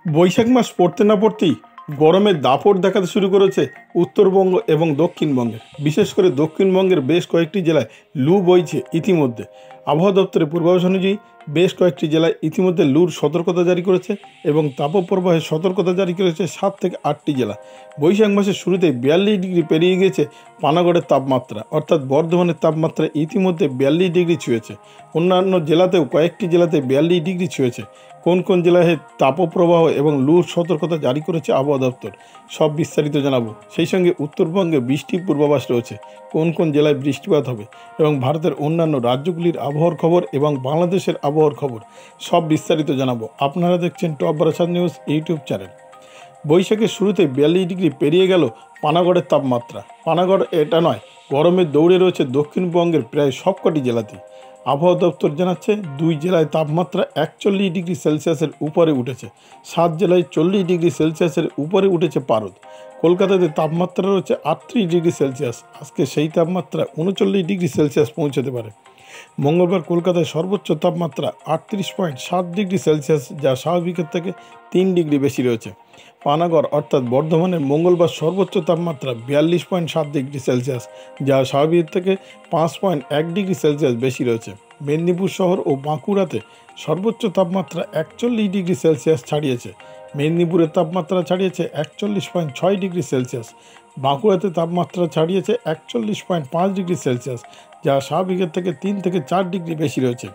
বৈশাখ মাস পড়তে না পড়তেই গরমের দাপট দেখাতে শুরু করেছে উত্তরবঙ্গ এবং দক্ষিণবঙ্গে। বিশেষ করে দক্ষিণবঙ্গের বেশ কয়েকটি জেলায় লু বইছে ইতিমধ্যে। আবহাওয়া দপ্তরের পূর্বাভাস অনুযায়ী বেশ কয়েকটি জেলায় ইতিমধ্যে লুর সতর্কতা জারি করেছে এবং তাপপ্রবাহের সতর্কতা জারি করেছে 7 থেকে 8টি জেলা। বৈশাখ মাসের শুরুতেই 42 ডিগ্রি পেরিয়ে গিয়েছে পানাগড়ের তাপমাত্রা, অর্থাৎ বর্ধমানের তাপমাত্রা ইতিমধ্যে 42 ডিগ্রি ছুঁয়েছে। অন্যান্য জেলাতেও কয়েকটি জেলাতে 42 ডিগ্রি ছুঁয়েছে। কোন কোন জেলায় তাপপ্রবাহ এবং লুর সতর্কতা জারি করেছে আবহাওয়া দপ্তর, সব বিস্তারিত জানাবো। সেই সঙ্গে উত্তরবঙ্গে বৃষ্টির পূর্বাভাস রয়েছে, কোন কোন জেলায় বৃষ্টিপাত হবে এবং ভারতের অন্যান্য রাজ্যগুলির আবহাওয়ার খবর এবং বাংলাদেশের আবহাওয়ার খবর সব বিস্তারিত জানাবো। আপনারা দেখছেন top Barasat news YouTube channel. বৈশাখের শুরুতে 42 ডিগ্রি পেরিয়ে গেল পানাগড়ের তাপমাত্রা। পানাগড় এটা নয়, গরমের দৌড়ে রয়েছে দক্ষিণবঙ্গের প্রায় সবকটি জেলাতেই। আবহাওয়া দপ্তর জানাচ্ছে 2 জেলায় তাপমাত্রা 41 ডিগ্রি সেলসিয়াসের উপরে উঠেছে, 7 জেলায় 40 ডিগ্রি সেলসিয়াসের উপরে উঠেছে পারদ। কলকাতাতে তাপমাত্রা রয়েছে 38 ডিগ্রি সেলসিয়াস, আজকে সেই তাপমাত্রা 39 ডিগ্রি সেলসিয়াস পৌঁছতে পারে। মঙ্গলবার কলকাতায় সর্বোচ্চ তাপমাত্রা 38.7 ডিগ্রি সেলসিয়াস, যা স্বাভাবিকের থেকে 3 ডিগ্রি বেশি রয়েছে। পানাগড় অর্থাৎ বর্ধমানের মঙ্গলবার সর্বোচ্চ তাপমাত্রা 42.7 ডিগ্রি সেলসিয়াস, যা স্বাভাবিকের থেকে 5.1 ডিগ্রি সেলসিয়াস বেশি রয়েছে। মেদিনীপুর শহর ও বাঁকুড়াতে সর্বোচ্চ তাপমাত্রা 41 ডিগ্রি সেলসিয়াস ছাড়িয়েছে। মেদিনীপুরের তাপমাত্রা ছাড়িয়েছে 41.6 ডিগ্রি সেলসিয়াস। বাঁকুড়াতে তাপমাত্রা ছাড়িয়েছে 41.5 ডিগ্রি সেলসিয়াস, যা স্বাভাবিকের থেকে 3 থেকে 4 ডিগ্রি বেশি রয়েছে।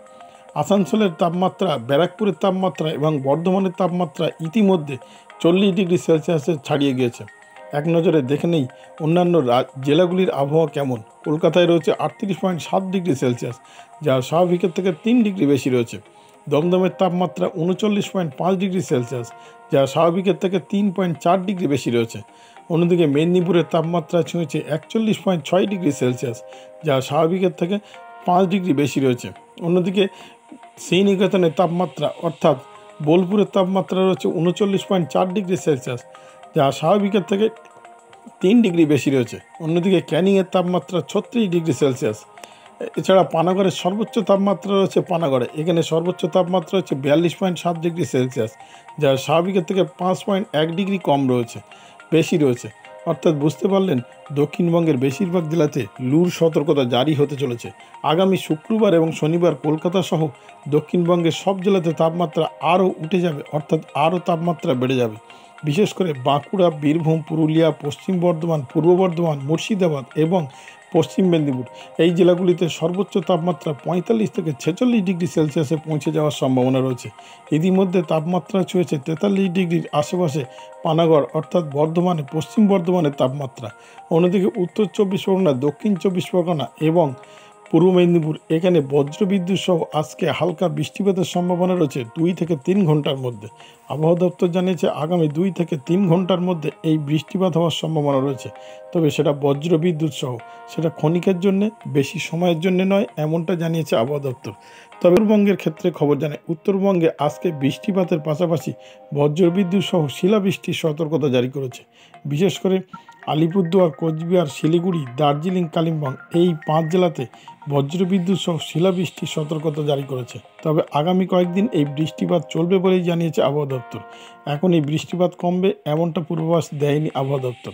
আসানসোলের তাপমাত্রা, ব্যারাকপুরের তাপমাত্রা এবং বর্ধমানের তাপমাত্রা ইতিমধ্যে 40 ডিগ্রি সেলসিয়াসে ছাড়িয়ে গিয়েছে। এক নজরে দেখে নেই অন্যান্য জেলাগুলির আবহাওয়া কেমন। কলকাতায় রয়েছে 38.7 ডিগ্রি সেলসিয়াস, যা স্বাভাবিকের থেকে 3 ডিগ্রি বেশি রয়েছে। দমদমের তাপমাত্রা 39.5 ডিগ্রি সেলসিয়াস, যা স্বাভাবিকের থেকে 3.4 ডিগ্রি বেশি রয়েছে। অন্যদিকে মেদিনীপুরের তাপমাত্রা ছুঁয়েছে 41.6 ডিগ্রি সেলসিয়াস, যা স্বাভাবিকের থেকে 5 ডিগ্রি বেশি রয়েছে। অন্যদিকে শ্রীনিকেতনের তাপমাত্রা অর্থাৎ বোলপুরের তাপমাত্রা রয়েছে 39.4 ডিগ্রি সেলসিয়াস, যা স্বাভাবিকের থেকে 3 ডিগ্রি বেশি রয়েছে। অন্যদিকে ক্যানিংয়ের তাপমাত্রা 36 ডিগ্রি সেলসিয়াস। এছাড়া পানাগড়ের সর্বোচ্চ তাপমাত্রা রয়েছে পানাগড়ে, এখানে সর্বোচ্চ তাপমাত্রা হচ্ছে 42.7 ডিগ্রি সেলসিয়াস, যা স্বাভাবিকের থেকে 5.1 ডিগ্রি কম রয়েছে, বেশি রয়েছে। অর্থাৎ বুঝতে পারলেন, দক্ষিণবঙ্গের বেশিরভাগ জেলাতে লুর সতর্কতা জারি হতে চলেছে। আগামী শুক্রবার এবং শনিবার কলকাতা সহ দক্ষিণবঙ্গের সব জেলাতে তাপমাত্রা আরও উঠে যাবে, অর্থাৎ আরও তাপমাত্রা বেড়ে যাবে। বিশেষ করে বাঁকুড়া, বীরভূম, পুরুলিয়া, পশ্চিম বর্ধমান, পূর্ব বর্ধমান, মুর্শিদাবাদ এবং পশ্চিম মেদিনীপুর এই জেলাগুলিতে সর্বোচ্চ তাপমাত্রা 45 থেকে 46 ডিগ্রি সেলসিয়াসে পৌঁছে যাওয়ার সম্ভাবনা রয়েছে। ইতিমধ্যে তাপমাত্রা ছুঁয়েছে 43 ডিগ্রির আশেপাশে পানাগড় অর্থাৎ বর্ধমানে, পশ্চিম বর্ধমানের তাপমাত্রা। অন্যদিকে উত্তর 24 পরগনা, দক্ষিণ 24 পরগনা এবং পূর্ব মেদিনীপুর, এখানে বজ্রবিদ্যুৎ সহ আজকে হালকা বৃষ্টিপাতের সম্ভাবনা রয়েছে 2 থেকে 3 ঘন্টার মধ্যে। আবহাওয়া দপ্তর জানিয়েছে আগামী 2 থেকে 3 ঘন্টার মধ্যে এই বৃষ্টিপাত হওয়ার সম্ভাবনা রয়েছে, তবে সেটা বজ্রবিদ্যুৎ সহ, সেটা ক্ষণিকের জন্যে, বেশি সময়ের জন্য নয়, এমনটা জানিয়েছে আবহাওয়া দপ্তর। তবে উত্তরবঙ্গের ক্ষেত্রে খবর জানায়, উত্তরবঙ্গে আজকে বৃষ্টিপাতের পাশাপাশি বজ্রবিদ্যুৎ সহ শিলাবৃষ্টির সতর্কতা জারি করেছে। বিশেষ করে আলিপুরদুয়ার, কোচবিহার, শিলিগুড়ি, দার্জিলিং, কালিম্পং এই 5 জেলাতে বজ্রবিদ্যুৎ সহ শিলাবৃষ্টির সতর্কতা জারি করেছে। তবে আগামী কয়েকদিন এই বৃষ্টিপাত চলবে বলেই জানিয়েছে আবহাওয়া দপ্তর। এখন এই বৃষ্টিপাত কমবে এমনটা পূর্বাভাস দেয়নি আবহাওয়া দপ্তর।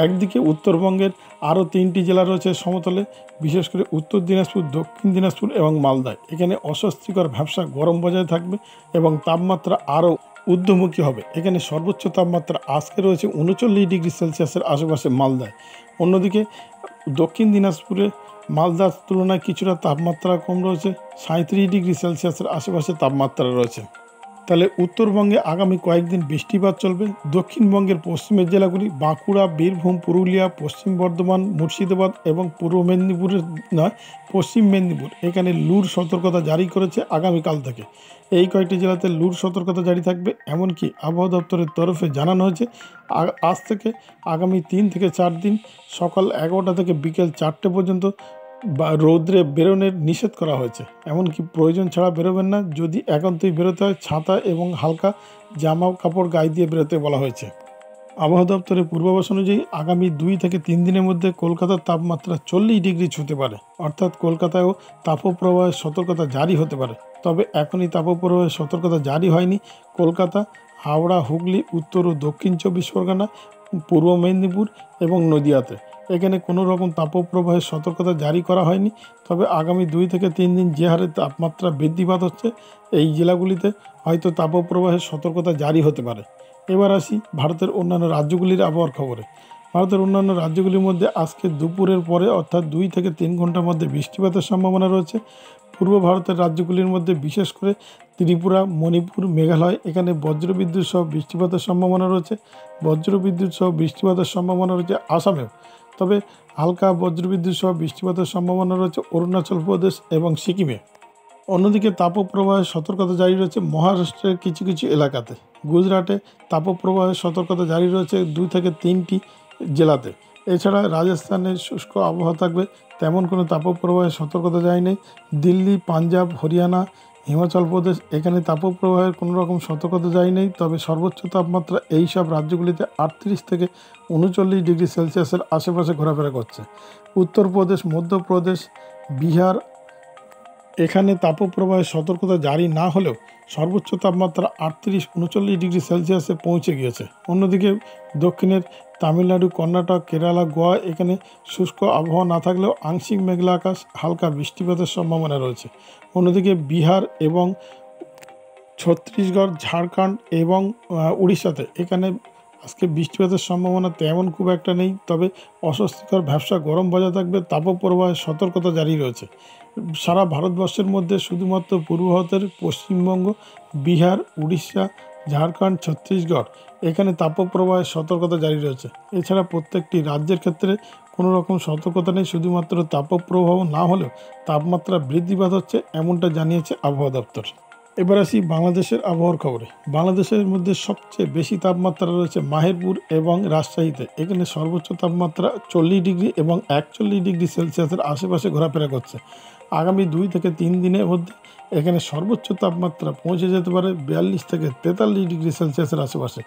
একদিকে উত্তরবঙ্গের আরও 3টি জেলা রয়েছে সমতলে, বিশেষ করে উত্তর দিনাজপুর, দক্ষিণ দিনাজপুর এবং মালদায়। এখানে অস্বস্তিকর ভ্যাপসা গরম বজায় থাকবে এবং তাপমাত্রা আরও ঊর্ধ্বমুখী হবে। এখানে সর্বোচ্চ তাপমাত্রা আজকে রয়েছে 39 ডিগ্রি সেলসিয়াসের আশেপাশে মালদায়। অন্যদিকে দক্ষিণ দিনাজপুরে মালদার তুলনায় কিছুটা তাপমাত্রা কম রয়েছে, 37 ডিগ্রি সেলসিয়াসের আশেপাশে তাপমাত্রা রয়েছে। তাহলে উত্তরবঙ্গে আগামী কয়েকদিন বৃষ্টিপাত চলবে। দক্ষিণবঙ্গের পশ্চিমের জেলাগুলি বাঁকুড়া, বীরভূম, পুরুলিয়া, পশ্চিম বর্ধমান, মুর্শিদাবাদ এবং পূর্ব মেদিনীপুরের নয়, পশ্চিম মেদিনীপুর, এখানে লুর সতর্কতা জারি করেছে আগামীকাল থেকে। এই কয়েকটি জেলাতে লুর সতর্কতা জারি থাকবে, এমনকি আবহাওয়া দপ্তরের তরফে জানানো হয়েছে আজ থেকে আগামী 3 থেকে 4 দিন সকাল 11টা থেকে বিকেল 4টে পর্যন্ত বা রৌদ্রে বেরোনোর নিষেধ করা হয়েছে। এমনকি প্রয়োজন ছাড়া বেরোবেন না, যদি একান্তই বেরোতে হয় ছাতা এবং হালকা জামা কাপড় গায়ে দিয়ে বেরোতে বলা হয়েছে। আবহাওয়া দপ্তরের পূর্বাভাস অনুযায়ী আগামী 2 থেকে 3 দিনের মধ্যে কলকাতার তাপমাত্রা 40 ডিগ্রি ছুঁতে পারে, অর্থাৎ কলকাতায়ও তাপপ্রবাহের সতর্কতা জারি হতে পারে। তবে এখনই তাপপ্রবাহের সতর্কতা জারি হয়নি কলকাতা, হাওড়া, হুগলি, উত্তর ও দক্ষিণ 24 পরগনা, পূর্ব মেদিনীপুর এবং নদিয়াতে। এখানে কোনো রকম তাপপ্রবাহের সতর্কতা জারি করা হয়নি। তবে আগামী 2 থেকে 3 দিন যে হারে তাপমাত্রা বৃদ্ধিপাত হচ্ছে, এই জেলাগুলিতে হয়তো তাপপ্রবাহের সতর্কতা জারি হতে পারে। এবার আসি ভারতের অন্যান্য রাজ্যগুলির আবহাওয়ার খবরে। ভারতের অন্যান্য রাজ্যগুলির মধ্যে আজকে দুপুরের পরে অর্থাৎ 2 থেকে 3 ঘন্টার মধ্যে বৃষ্টিপাতের সম্ভাবনা রয়েছে। পূর্ব ভারতের রাজ্যগুলির মধ্যে বিশেষ করে ত্রিপুরা, মণিপুর, মেঘালয়, এখানে বজ্রবিদ্যুৎ সহ বৃষ্টিপাতের সম্ভাবনা রয়েছে। বজ্রবিদ্যুৎ সহ বৃষ্টিপাতের সম্ভাবনা রয়েছে আসামেও। তবে হালকা বজ্রবিদ্যুৎ সহ বৃষ্টিপাতের সম্ভাবনা রয়েছে অরুণাচল প্রদেশ এবং সিকিমে। অন্যদিকে তাপপ্রবাহের সতর্কতা জারি রয়েছে মহারাষ্ট্রের কিছু কিছু এলাকাতে। গুজরাটে তাপপ্রবাহের সতর্কতা জারি রয়েছে 2 থেকে 3টি জেলাতে। এছাড়া রাজস্থানে শুষ্ক আবহাওয়া থাকবে, তেমন কোনো তাপপ্রবাহের সতর্কতা জারি নেই। দিল্লি, পাঞ্জাব, হরিয়ানা, হিমাচল প্রদেশ, এখানে তাপপ্রবাহের কোনো রকম সতর্কতা জারি নেই। তবে সর্বোচ্চ তাপমাত্রা এই সব রাজ্যগুলিতে 38 থেকে 39 ডিগ্রি সেলসিয়াসের আশেপাশে ঘোরাফেরা করছে। উত্তরপ্রদেশ, মধ্যপ্রদেশ, বিহার, এখানে তাপপ্রবাহের সতর্কতা জারি না হলেও সর্বোচ্চ তাপমাত্রা 38-39 ডিগ্রি সেলসিয়াসে পৌঁছে গিয়েছে। অন্যদিকে দক্ষিণের তামিলনাড়ু, কর্ণাটক, কেরালা, গোয়া, এখানে শুষ্ক আবহাওয়া না থাকলেও আংশিক মেঘলা আকাশ, হালকা বৃষ্টিপাতের সম্ভাবনা রয়েছে। অন্যদিকে বিহার এবং ছত্তিশগড়, ঝাড়খণ্ড এবং উড়িষ্যাতে এখানে আজকে বৃষ্টিপাতের সম্ভাবনা তেমন খুব একটা নেই। তবে অস্বস্তিকর ভ্যাপসা গরম বজায় থাকবে, তাপপ্রবাহের সতর্কতা জারি রয়েছে। সারা ভারতবর্ষের মধ্যে শুধুমাত্র পূর্ব ভারতের পশ্চিমবঙ্গ, বিহার, উড়িষ্যা, ঝাড়খণ্ড, ছত্তিশগড়, এখানে তাপপ্রবাহের সতর্কতা জারি রয়েছে। এছাড়া প্রত্যেকটি রাজ্যের ক্ষেত্রে কোনো রকম সতর্কতা নেই, শুধুমাত্র তাপপ্রবাহ না হলেও তাপমাত্রা বৃদ্ধিপাত হচ্ছে, এমনটা জানিয়েছে আবহাওয়া দপ্তর। এবার আসি বাংলাদেশের আবহাওয়ার খবরে। বাংলাদেশের মধ্যে সবচেয়ে বেশি তাপমাত্রা রয়েছে মাহেরপুর এবং রাজশাহীতে। এখানে সর্বোচ্চ তাপমাত্রা 40 ডিগ্রি এবং 41 ডিগ্রি সেলসিয়াসের আশেপাশে ঘোরাফেরা করছে। আগামী 2 থেকে 3 দিনের মধ্যে এখানে সর্বোচ্চ তাপমাত্রা পৌঁছে যেতে পারে 42 থেকে 43 ডিগ্রি সেলসিয়াসের আশেপাশে।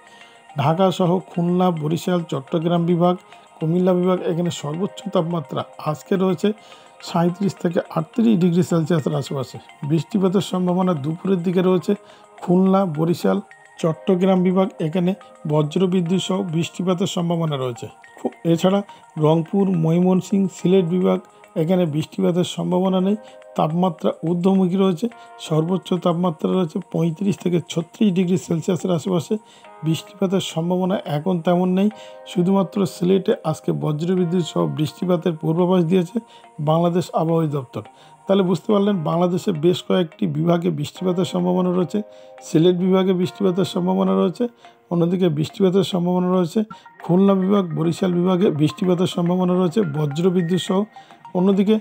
ঢাকা সহ খুলনা, বরিশাল, চট্টগ্রাম বিভাগ, কুমিল্লা বিভাগ, এখানে সর্বোচ্চ তাপমাত্রা আজকে রয়েছে 37 থেকে 38 ডিগ্রি সেলসিয়াসের আশেপাশে। বৃষ্টিপাতের সম্ভাবনা দুপুরের দিকে রয়েছে খুলনা, বরিশাল, চট্টগ্রাম বিভাগ, এখানে বজ্রবিদ্যুৎ সহ বৃষ্টিপাতের সম্ভাবনা রয়েছে। এছাড়া রংপুর, ময়মনসিংহ, সিলেট বিভাগ, এখানে বৃষ্টিপাতের সম্ভাবনা নেই। তাপমাত্রা ঊর্ধ্বমুখী রয়েছে, সর্বোচ্চ তাপমাত্রা রয়েছে 35 থেকে 36 ডিগ্রি সেলসিয়াসের আশেপাশে। বৃষ্টিপাতের সম্ভাবনা এখন তেমন নেই। শুধুমাত্র সিলেটে আজকে বজ্রবিদ্যুৎ সহ বৃষ্টিপাতের পূর্বাভাস দিয়েছে বাংলাদেশ আবহাওয়া দপ্তর। তাহলে বুঝতে পারলেন বাংলাদেশে বেশ কয়েকটি বিভাগে বৃষ্টিপাতের সম্ভাবনা রয়েছে। সিলেট বিভাগে বৃষ্টিপাতের সম্ভাবনা রয়েছে, অন্যদিকে বৃষ্টিপাতের সম্ভাবনা রয়েছে খুলনা বিভাগ, বরিশাল বিভাগে বৃষ্টিপাতের সম্ভাবনা রয়েছে বজ্রবিদ্যুৎ সহ। অন্যদিকে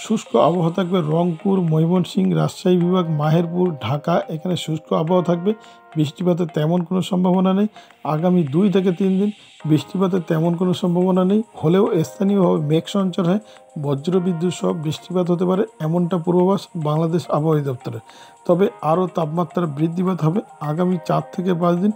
শুষ্ক আবহাওয়া থাকবে রংপুর, ময়মনসিংহ, রাজশাহী বিভাগ, মাহেরপুর, ঢাকা, এখানে শুষ্ক আবহাওয়া থাকবে। বৃষ্টিপাতের তেমন কোনো সম্ভাবনা নেই। আগামী 2 থেকে 3 দিন বৃষ্টিপাতের তেমন কোনো সম্ভাবনা নেই, হলেও স্থানীয়ভাবে মেঘ সঞ্চার হয়ে বজ্রবিদ্যুৎ সহ বৃষ্টিপাত হতে পারে, এমনটা পূর্বাভাস বাংলাদেশ আবহাওয়া দপ্তরের। তবে আরও তাপমাত্রা বৃদ্ধিপাত হবে। আগামী 4 থেকে 5 দিন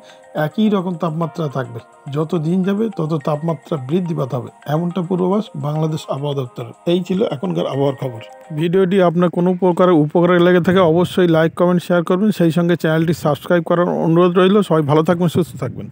একই রকম তাপমাত্রা থাকবে। যত দিন যাবে তত তাপমাত্রা বৃদ্ধিপাত হবে, এমনটা পূর্বাভাস বাংলাদেশ আবহাওয়া দপ্তরের। এই ছিল এখনকার আবহাওয়ার খবর। ভিডিওটি আপনার কোনো প্রকারের উপকারে লেগে থাকে অবশ্যই লাইক, কমেন্ট, শেয়ার করবেন। সেই সঙ্গে চ্যানেলটি সাবস্ক্রাইব করার অনুরোধ রইল। সবাই ভালো থাকবেন, সুস্থ থাকবেন।